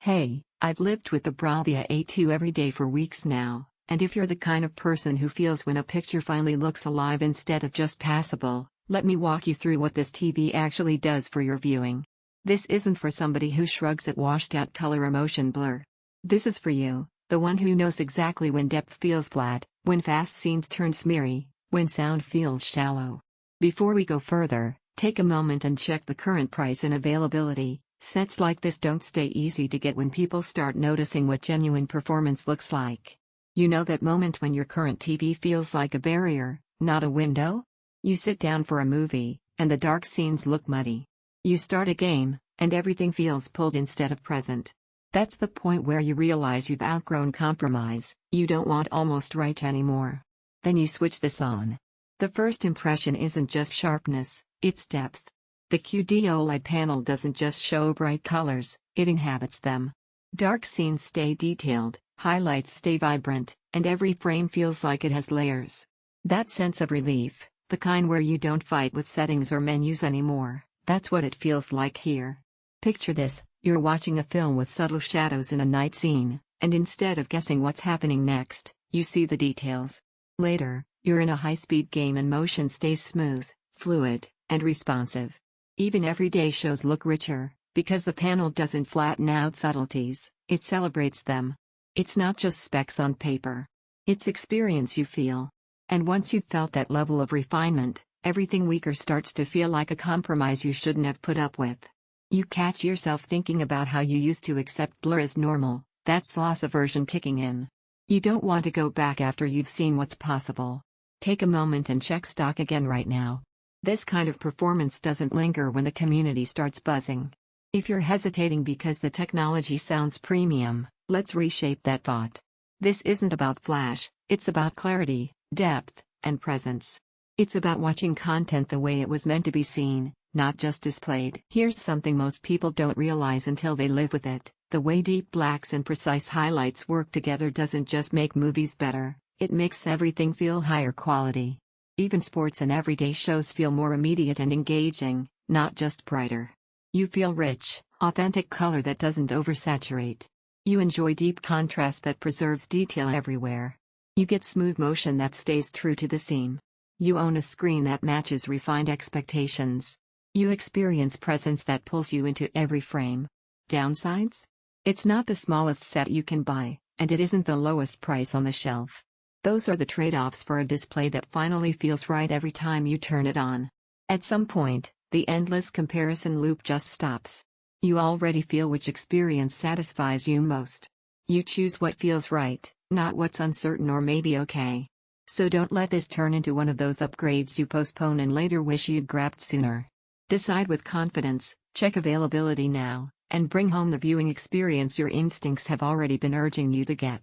Hey, I've lived with the BRAVIA A2 every day for weeks now, and if you're the kind of person who feels when a picture finally looks alive instead of just passable, let me walk you through what this TV actually does for your viewing. This isn't for somebody who shrugs at washed-out color or motion blur. This is for you, the one who knows exactly when depth feels flat, when fast scenes turn smeary, when sound feels shallow. Before we go further, take a moment and check the current price and availability. Sets like this don't stay easy to get when people start noticing what genuine performance looks like. You know that moment when your current TV feels like a barrier, not a window? You sit down for a movie, and the dark scenes look muddy. You start a game, and everything feels pulled instead of present. That's the point where you realize you've outgrown compromise, you don't want almost right anymore. Then you switch this on. The first impression isn't just sharpness, it's depth. The QD OLED panel doesn't just show bright colors, it inhabits them. Dark scenes stay detailed, highlights stay vibrant, and every frame feels like it has layers. That sense of relief, the kind where you don't fight with settings or menus anymore, that's what it feels like here. Picture this, you're watching a film with subtle shadows in a night scene, and instead of guessing what's happening next, you see the details. Later, you're in a high-speed game and motion stays smooth, fluid, and responsive. Even everyday shows look richer, because the panel doesn't flatten out subtleties, it celebrates them. It's not just specs on paper. It's experience you feel. And once you've felt that level of refinement, everything weaker starts to feel like a compromise you shouldn't have put up with. You catch yourself thinking about how you used to accept blur as normal, that's loss aversion kicking in. You don't want to go back after you've seen what's possible. Take a moment and check stock again right now. This kind of performance doesn't linger when the community starts buzzing. If you're hesitating because the technology sounds premium, let's reshape that thought. This isn't about flash, it's about clarity, depth, and presence. It's about watching content the way it was meant to be seen, not just displayed. Here's something most people don't realize until they live with it. The way deep blacks and precise highlights work together doesn't just make movies better, it makes everything feel higher quality. Even sports and everyday shows feel more immediate and engaging, not just brighter. You feel rich, authentic color that doesn't oversaturate. You enjoy deep contrast that preserves detail everywhere. You get smooth motion that stays true to the scene. You own a screen that matches refined expectations. You experience presence that pulls you into every frame. Downsides? It's not the smallest set you can buy, and it isn't the lowest price on the shelf. Those are the trade-offs for a display that finally feels right every time you turn it on. At some point, the endless comparison loop just stops. You already feel which experience satisfies you most. You choose what feels right, not what's uncertain or maybe okay. So don't let this turn into one of those upgrades you postpone and later wish you'd grabbed sooner. Decide with confidence, check availability now, and bring home the viewing experience your instincts have already been urging you to get.